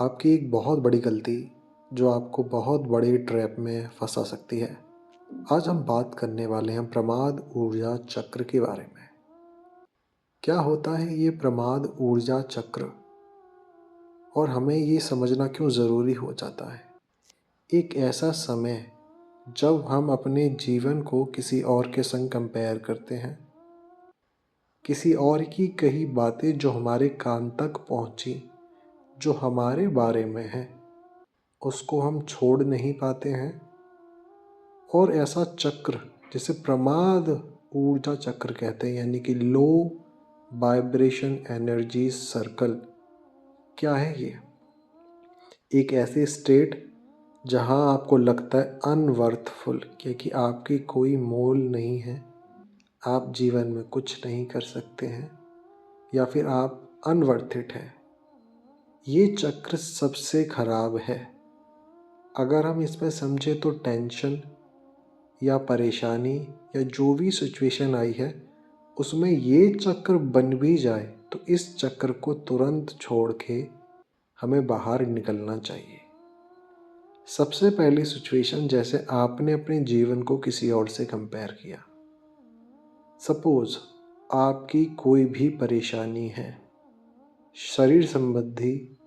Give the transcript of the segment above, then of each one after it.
आपकी एक बहुत बड़ी गलती जो आपको बहुत बड़े ट्रैप में फंसा सकती है। आज हम बात करने वाले हैं प्रमाद ऊर्जा चक्र के बारे में। क्या होता है ये प्रमाद ऊर्जा चक्र और हमें ये समझना क्यों ज़रूरी हो जाता है। एक ऐसा समय जब हम अपने जीवन को किसी और के संग कंपेयर करते हैं, किसी और की कही बातें जो हमारे कान तक पहुंची, जो हमारे बारे में है, उसको हम छोड़ नहीं पाते हैं। और ऐसा चक्र जिसे प्रमाद ऊर्जा चक्र कहते हैं, यानी कि लो वाइब्रेशन एनर्जी सर्कल। क्या है ये? एक ऐसी स्टेट जहां आपको लगता है अनवर्थफुल, क्योंकि आपकी कोई मोल नहीं है, आप जीवन में कुछ नहीं कर सकते हैं, या फिर आप अनवर्थ इट है। ये चक्र सबसे खराब है। अगर हम इसमें समझे तो टेंशन या परेशानी या जो भी सिचुएशन आई है उसमें ये चक्र बन भी जाए तो इस चक्र को तुरंत छोड़ के हमें बाहर निकलना चाहिए। सबसे पहली सिचुएशन, जैसे आपने अपने जीवन को किसी और से कंपेयर किया। सपोज आपकी कोई भी परेशानी है, शरीर संबंधी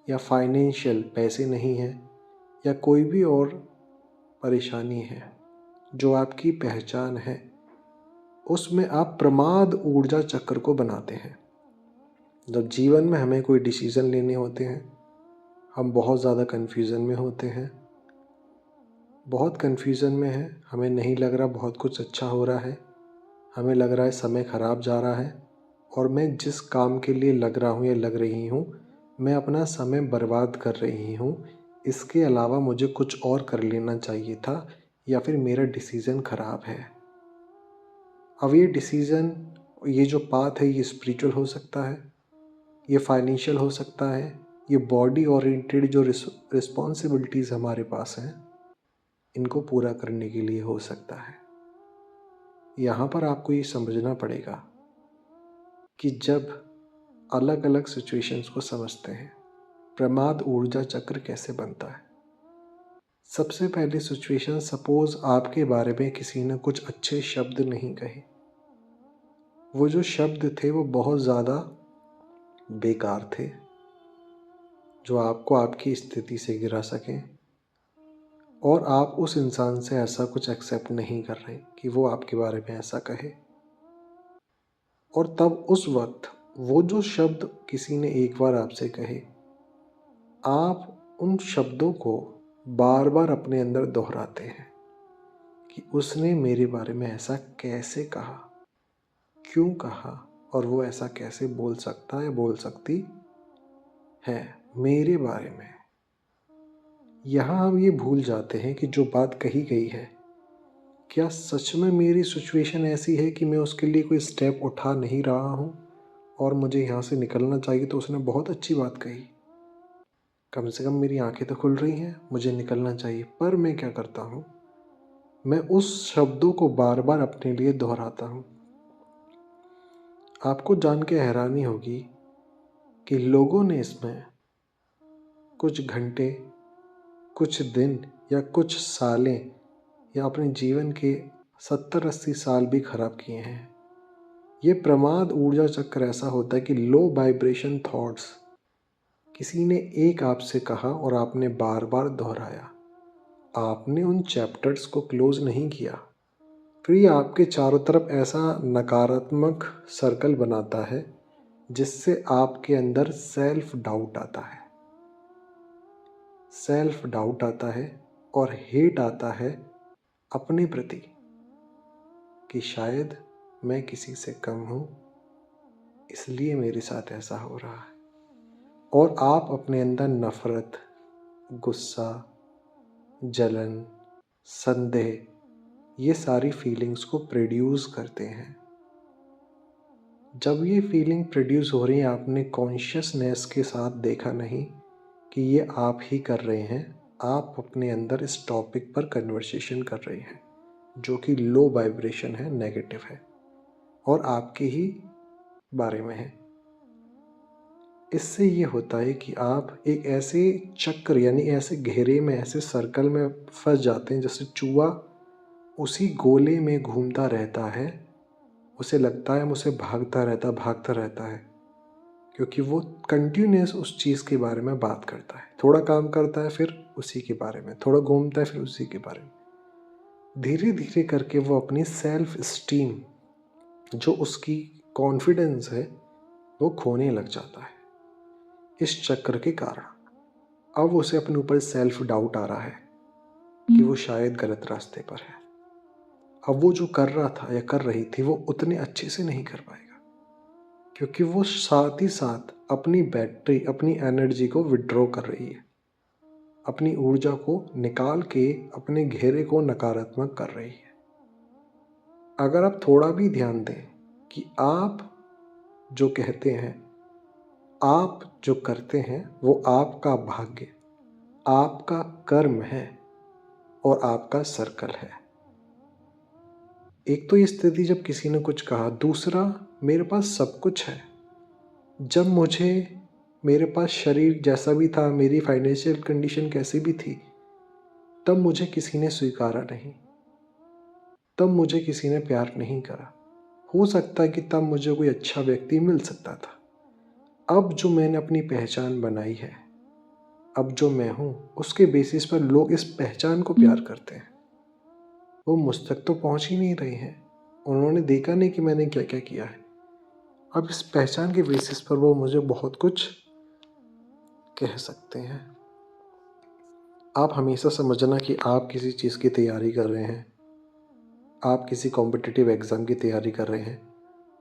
या फाइनेंशियल, पैसे नहीं है, या कोई भी और परेशानी है जो आपकी पहचान है, उसमें आप प्रमाद ऊर्जा चक्र को बनाते हैं। जब जीवन में हमें कोई डिसीज़न लेने होते हैं, हम बहुत ज़्यादा कन्फ्यूज़न में होते हैं, बहुत कन्फ्यूज़न में है, हमें नहीं लग रहा बहुत कुछ अच्छा हो रहा है, हमें लग रहा है समय ख़राब जा रहा है, और मैं जिस काम के लिए लग रहा हूँ या लग रही हूँ, मैं अपना समय बर्बाद कर रही हूँ। इसके अलावा मुझे कुछ और कर लेना चाहिए था, या फिर मेरा डिसीज़न ख़राब है। अब ये डिसीज़न, ये जो पाथ है, ये स्पिरिचुअल हो सकता है, ये फाइनेंशियल हो सकता है, ये बॉडी ओरिएंटेड जो रिस्पॉन्सिबिलिटीज़ हमारे पास हैं, इनको पूरा करने के लिए हो सकता है। यहाँ पर आपको ये समझना पड़ेगा कि जब अलग अलग सिचुएशंस को समझते हैं, प्रमाद ऊर्जा चक्र कैसे बनता है। सबसे पहली सिचुएशन, सपोज आपके बारे में किसी ने कुछ अच्छे शब्द नहीं कहे। वो जो शब्द थे वो बहुत ज़्यादा बेकार थे, जो आपको आपकी स्थिति से गिरा सकें, और आप उस इंसान से ऐसा कुछ एक्सेप्ट नहीं कर रहे कि वो आपके बारे में ऐसा कहे। और तब उस वक्त वो जो शब्द किसी ने एक बार आपसे कहे, आप उन शब्दों को बार बार अपने अंदर दोहराते हैं कि उसने मेरे बारे में ऐसा कैसे कहा, क्यों कहा, और वो ऐसा कैसे बोल सकता है, बोल सकती है मेरे बारे में। यहाँ हम ये भूल जाते हैं कि जो बात कही गई है, क्या सच में मेरी सिचुएशन ऐसी है कि मैं उसके लिए कोई स्टेप उठा नहीं रहा हूँ और मुझे यहाँ से निकलना चाहिए। तो उसने बहुत अच्छी बात कही, कम से कम मेरी आंखें तो खुल रही हैं, मुझे निकलना चाहिए। पर मैं क्या करता हूँ, मैं उस शब्दों को बार बार अपने लिए दोहराता हूँ। आपको जान के हैरानी होगी कि लोगों ने इसमें कुछ घंटे, कुछ दिन या कुछ सालें या अपने जीवन के 70-80 साल भी खराब किए हैं। ये प्रमाद ऊर्जा चक्र ऐसा होता है कि लो वाइब्रेशन थॉट्स, किसी ने एक आपसे कहा और आपने बार बार दोहराया, आपने उन चैप्टर्स को क्लोज नहीं किया, फिर ये आपके चारों तरफ ऐसा नकारात्मक सर्कल बनाता है जिससे आपके अंदर सेल्फ डाउट आता है। सेल्फ डाउट आता है और हेट आता है अपने प्रति कि शायद मैं किसी से कम हूँ, इसलिए मेरे साथ ऐसा हो रहा है। और आप अपने अंदर नफ़रत, गुस्सा, जलन, संदेह, ये सारी फीलिंग्स को प्रोड्यूस करते हैं। जब ये फीलिंग प्रोड्यूस हो रही है, आपने कॉन्शियसनेस के साथ देखा नहीं कि ये आप ही कर रहे हैं। आप अपने अंदर इस टॉपिक पर कन्वर्सेशन कर रहे हैं जो कि लो वाइब्रेशन है, नेगेटिव है और आपके ही बारे में है। इससे ये होता है कि आप एक ऐसे चक्र यानी ऐसे घेरे में, ऐसे सर्कल में फंस जाते हैं जैसे चूहा उसी गोले में घूमता रहता है। उसे लगता है मुझसे भागता रहता है, क्योंकि वो कंटिन्यूअस उस चीज़ के बारे में बात करता है। थोड़ा काम करता है फिर उसी के बारे में, थोड़ा घूमता है फिर उसी के बारे में। धीरे धीरे करके वो अपनी सेल्फ स्टीम, जो उसकी कॉन्फिडेंस है, वो खोने लग जाता है इस चक्र के कारण। अब उसे अपने ऊपर सेल्फ डाउट आ रहा है कि वो शायद गलत रास्ते पर है। अब वो जो कर रहा था या कर रही थी वो उतने अच्छे से नहीं कर पाएगा, क्योंकि वो साथ ही साथ अपनी बैटरी, अपनी एनर्जी को विड्रॉ कर रही है, अपनी ऊर्जा को निकाल के अपने घेरे को नकारात्मक कर रही है। अगर आप थोड़ा भी ध्यान दें कि आप जो कहते हैं, आप जो करते हैं, वो आपका भाग्य, आपका कर्म है और आपका सर्कल है। एक तो ये स्थिति जब किसी ने कुछ कहा, दूसरा मेरे पास सब कुछ है। जब मेरे पास शरीर जैसा भी था, मेरी फाइनेंशियल कंडीशन कैसी भी थी, तब मुझे किसी ने स्वीकारा नहीं, तब मुझे किसी ने प्यार नहीं करा। हो सकता है कि तब मुझे कोई अच्छा व्यक्ति मिल सकता था। अब जो मैंने अपनी पहचान बनाई है, अब जो मैं हूँ, उसके बेसिस पर लोग इस पहचान को प्यार करते हैं। वो मुझ तक तो पहुँच ही नहीं रहे हैं, उन्होंने देखा नहीं कि मैंने क्या क्या किया है। अब इस पहचान के बेसिस पर वो मुझे बहुत कुछ कह सकते हैं। आप हमेशा समझना कि आप किसी चीज़ की तैयारी कर रहे हैं, आप किसी कॉम्पिटिटिव एग्ज़ाम की तैयारी कर रहे हैं,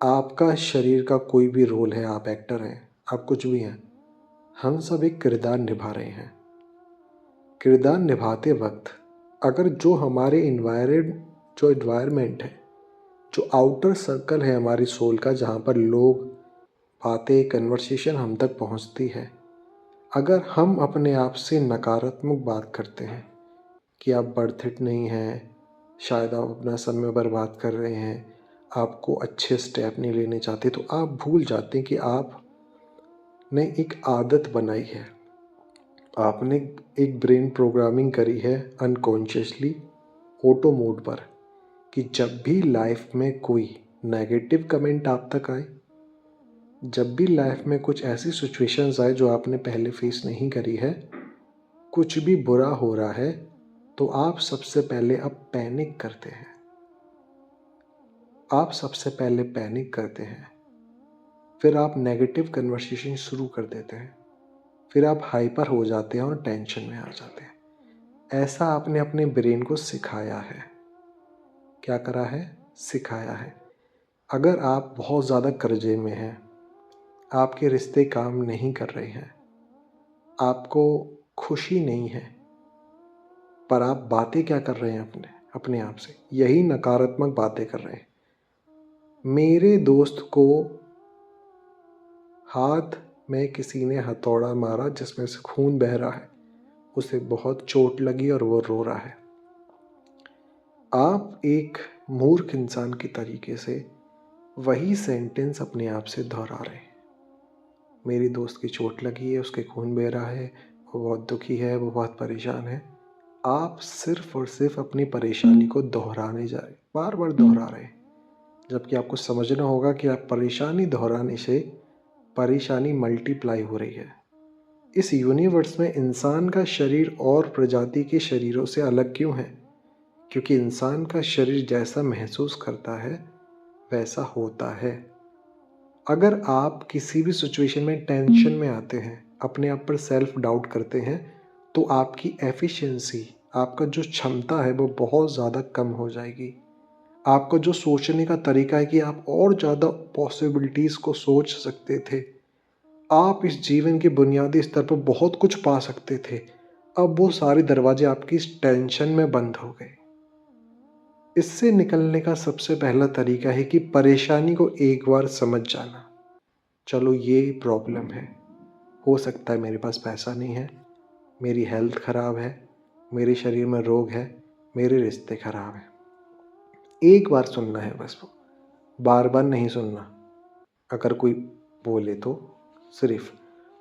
आपका शरीर का कोई भी रोल है, आप एक्टर हैं, आप कुछ भी हैं, हम सब एक किरदार निभा रहे हैं। किरदार निभाते वक्त अगर जो हमारे एनवायरनमेंट है, जो आउटर सर्कल है हमारी सोल का, जहाँ पर लोग, बातें, कन्वर्सेशन हम तक पहुँचती है, अगर हम अपने आप से नकारात्मक बात करते हैं कि आप वर्थ इट नहीं हैं, शायद आप अपना समय बर्बाद कर रहे हैं, आपको अच्छे स्टेप नहीं लेने चाहते, तो आप भूल जाते हैं कि आपने एक आदत बनाई है, आपने एक ब्रेन प्रोग्रामिंग करी है अनकॉन्शियसली, ऑटो मोड पर, कि जब भी लाइफ में कोई नेगेटिव कमेंट आप तक आए, जब भी लाइफ में कुछ ऐसी सिचुएशंस आए जो आपने पहले फेस नहीं करी है, कुछ भी बुरा हो रहा है, तो आप सबसे पहले अब पैनिक करते हैं। आप सबसे पहले पैनिक करते हैं, फिर आप नेगेटिव कन्वर्सेशन शुरू कर देते हैं, फिर आप हाइपर हो जाते हैं और टेंशन में आ जाते हैं। ऐसा आपने अपने ब्रेन को सिखाया है। क्या करा है? सिखाया है। अगर आप बहुत ज़्यादा कर्जे में हैं, आपके रिश्ते काम नहीं कर रहे हैं, आपको खुशी नहीं है, पर आप बातें क्या कर रहे हैं अपने आप से? यही नकारात्मक बातें कर रहे हैं। मेरे दोस्त को हाथ में किसी ने हथौड़ा मारा जिसमें से खून बह रहा है, उसे बहुत चोट लगी और वो रो रहा है। आप एक मूर्ख इंसान की तरीके से वही सेंटेंस अपने आप से दोहरा रहे हैं। मेरी दोस्त की चोट लगी है, उसके खून बह रहा है, वो बहुत दुखी है, वो बहुत परेशान है। आप सिर्फ और सिर्फ अपनी परेशानी को दोहराने जा रहे हैं, बार बार दोहरा रहे हैं, जबकि आपको समझना होगा कि आप परेशानी दोहराने से परेशानी मल्टीप्लाई हो रही है। इस यूनिवर्स में इंसान का शरीर और प्रजाति के शरीरों से अलग क्यों है? क्योंकि इंसान का शरीर जैसा महसूस करता है वैसा होता है। अगर आप किसी भी सिचुएशन में टेंशन में आते हैं, अपने आप पर सेल्फ डाउट करते हैं, तो आपकी एफिशिएंसी, आपका जो क्षमता है वो बहुत ज़्यादा कम हो जाएगी। आपका जो सोचने का तरीका है कि आप और ज़्यादा पॉसिबिलिटीज़ को सोच सकते थे, आप इस जीवन के बुनियादी स्तर पर बहुत कुछ पा सकते थे, अब वो सारे दरवाजे आपकी इस टेंशन में बंद हो गए। इससे निकलने का सबसे पहला तरीका है कि परेशानी को एक बार समझ जाना। चलो ये प्रॉब्लम है, हो सकता है मेरे पास पैसा नहीं है, मेरी हेल्थ ख़राब है, मेरे शरीर में रोग है, मेरे रिश्ते ख़राब हैं। एक बार सुनना है बस, वो बार बार नहीं सुनना। अगर कोई बोले तो सिर्फ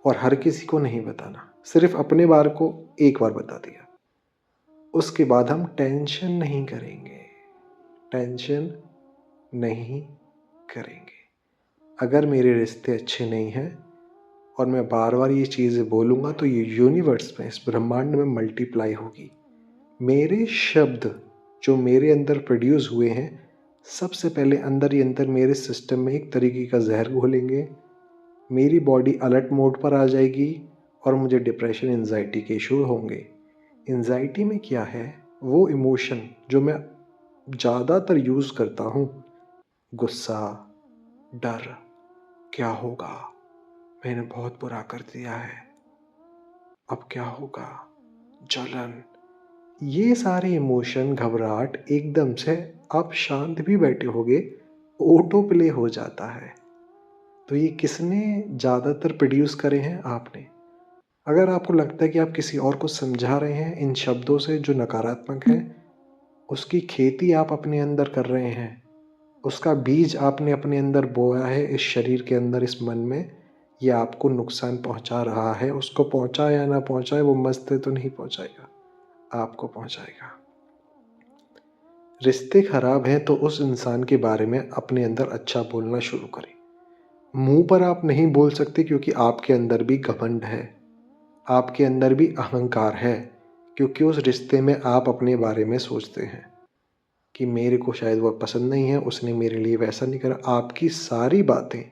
और हर किसी को नहीं बताना, सिर्फ अपने बारे को एक बार बता दिया। उसके बाद हम टेंशन नहीं करेंगे, टेंशन नहीं करेंगे। अगर मेरे रिश्ते अच्छे नहीं हैं और मैं बार बार ये चीज़ें बोलूँगा तो ये यूनिवर्स में, इस ब्रह्मांड में मल्टीप्लाई होगी। मेरे शब्द जो मेरे अंदर प्रोड्यूस हुए हैं, सबसे पहले अंदर ही अंदर मेरे सिस्टम में एक तरीके का जहर घोलेंगे। मेरी बॉडी अलर्ट मोड पर आ जाएगी और मुझे डिप्रेशन, एंजाइटी के इशू होंगे। एंजाइटी में क्या है, वो इमोशन जो मैं ज़्यादातर यूज़ करता हूँ, गुस्सा, डर, क्या होगा, मैंने बहुत बुरा कर दिया है, अब क्या होगा, जलन, ये सारे इमोशन, घबराहट एकदम से आप शांत भी बैठे होगे, ऑटो प्ले हो जाता है। तो ये किसने ज़्यादातर प्रोड्यूस करे हैं? आपने। अगर आपको लगता है कि आप किसी और को समझा रहे हैं इन शब्दों से जो नकारात्मक है, उसकी खेती आप अपने अंदर कर रहे हैं, उसका बीज आपने अपने अंदर बोया है, इस शरीर के अंदर, इस मन में, ये आपको नुकसान पहुंचा रहा है। उसको पहुंचाए या ना पहुंचाए, वो मस्त तो नहीं पहुंचाएगा, आपको पहुंचाएगा। रिश्ते खराब हैं तो उस इंसान के बारे में अपने अंदर अच्छा बोलना शुरू करें। मुंह पर आप नहीं बोल सकते क्योंकि आपके अंदर भी घमंड है, आपके अंदर भी अहंकार है, क्योंकि उस रिश्ते में आप अपने बारे में सोचते हैं कि मेरे को शायद वो पसंद नहीं है, उसने मेरे लिए वैसा नहीं करा। आपकी सारी बातें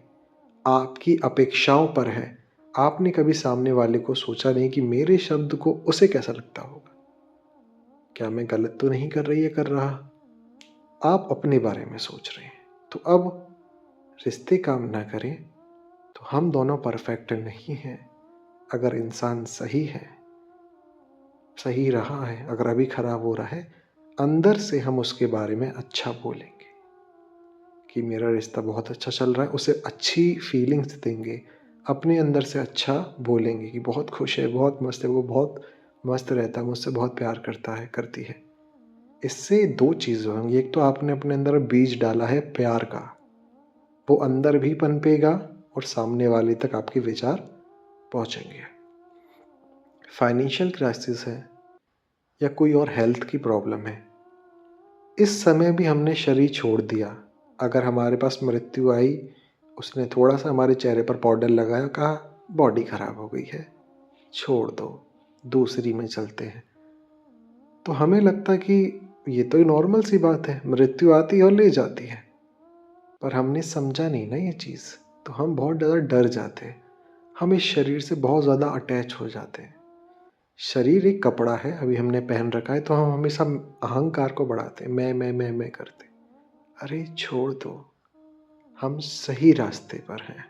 आपकी अपेक्षाओं पर है। आपने कभी सामने वाले को सोचा नहीं कि मेरे शब्द को उसे कैसा लगता होगा, क्या मैं गलत तो नहीं कर रही है, कर रहा। आप अपने बारे में सोच रहे हैं। तो अब रिश्ते काम ना करें तो हम दोनों परफेक्ट नहीं हैं। अगर इंसान सही है, सही रहा है, अगर अभी खराब हो रहा है, अंदर से हम उसके बारे में अच्छा बोलेंगे कि मेरा रिश्ता बहुत अच्छा चल रहा है, उसे अच्छी फीलिंग्स देंगे, अपने अंदर से अच्छा बोलेंगे कि बहुत खुश है, बहुत मस्त है, वो बहुत मस्त रहता है, मुझसे बहुत प्यार करता है, करती है। इससे दो चीज़ें होंगी, एक तो आपने अपने अंदर बीज डाला है प्यार का, वो अंदर भी पनपेगा और सामने वाले तक आपके विचार पहुंचेंगे। फाइनेंशियल क्राइसिस है या कोई और हेल्थ की प्रॉब्लम है, इस समय भी हमने शरीर छोड़ दिया। अगर हमारे पास मृत्यु आई, उसने थोड़ा सा हमारे चेहरे पर पाउडर लगाया, कहा बॉडी खराब हो गई है, छोड़ दो, दूसरी में चलते हैं, तो हमें लगता है कि ये तो नॉर्मल सी बात है, मृत्यु आती है और ले जाती है। पर हमने समझा नहीं ना ये चीज़, तो हम बहुत ज़्यादा डर जाते हैं, हम इस शरीर से बहुत ज़्यादा अटैच हो जाते हैं। शरीर एक कपड़ा है, अभी हमने पहन रखा है, तो हम हमेशा अहंकार को बढ़ाते हैं, मैं करते। अरे छोड़ दो, हम सही रास्ते पर हैं।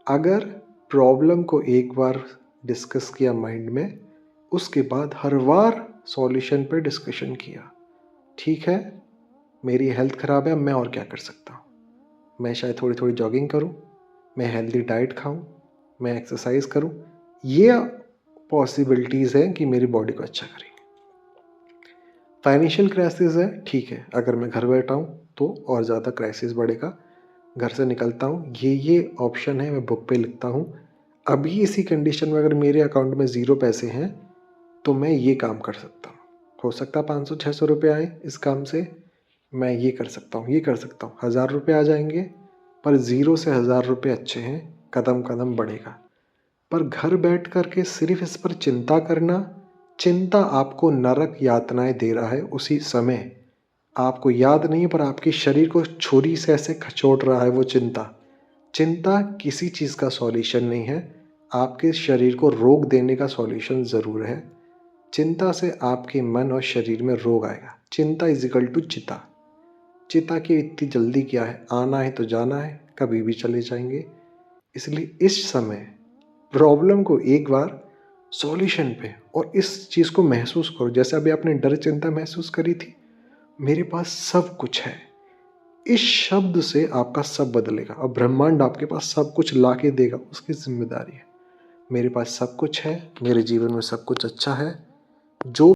अगर प्रॉब्लम को एक बार डिस्कस किया माइंड में, उसके बाद हर बार सॉल्यूशन पे डिस्कशन किया, ठीक है मेरी हेल्थ ख़राब है, अब मैं और क्या कर सकता हूँ, मैं शायद थोड़ी थोड़ी जॉगिंग करूँ, मैं हेल्दी डाइट खाऊँ, मैं एक्सरसाइज करूँ, ये पॉसिबिलिटीज़ हैं कि मेरी बॉडी को अच्छा करेंगे। फाइनेंशियल क्राइसिस है, ठीक है, अगर मैं घर बैठा हूँ तो और ज़्यादा क्राइसिस बढ़ेगा, घर से निकलता हूँ, ये ऑप्शन है, मैं बुक पे लिखता हूँ, अभी इसी कंडीशन में अगर मेरे अकाउंट में 0 पैसे हैं तो मैं ये काम कर सकता हूँ, हो सकता है 500-600 रुपये आए इस काम से, मैं ये कर सकता हूँ, ये कर सकता हूँ, 1000 रुपये आ जाएंगे, पर 0 से 1000 रुपये अच्छे हैं, कदम कदम बढ़ेगा। पर घर बैठ कर के सिर्फ इस पर चिंता करना, चिंता आपको नरक यातनाएं दे रहा है। उसी समय आपको याद नहीं है पर आपके शरीर को छुरी से ऐसे खचोट रहा है वो चिंता। चिंता किसी चीज़ का सॉल्यूशन नहीं है, आपके शरीर को रोग देने का सॉल्यूशन ज़रूर है। चिंता से आपके मन और शरीर में रोग आएगा। चिंता इज इक्वल टू चिता। चिता की इतनी जल्दी क्या है, आना है तो जाना है, कभी भी चले जाएंगे। इसलिए इस समय प्रॉब्लम को एक बार सॉल्यूशन पे, और इस चीज़ को महसूस करो, जैसे अभी आपने डर चिंता महसूस करी थी, मेरे पास सब कुछ है, इस शब्द से आपका सब बदलेगा और ब्रह्मांड आपके पास सब कुछ ला के देगा, उसकी जिम्मेदारी है। मेरे पास सब कुछ है, मेरे जीवन में सब कुछ अच्छा है, जो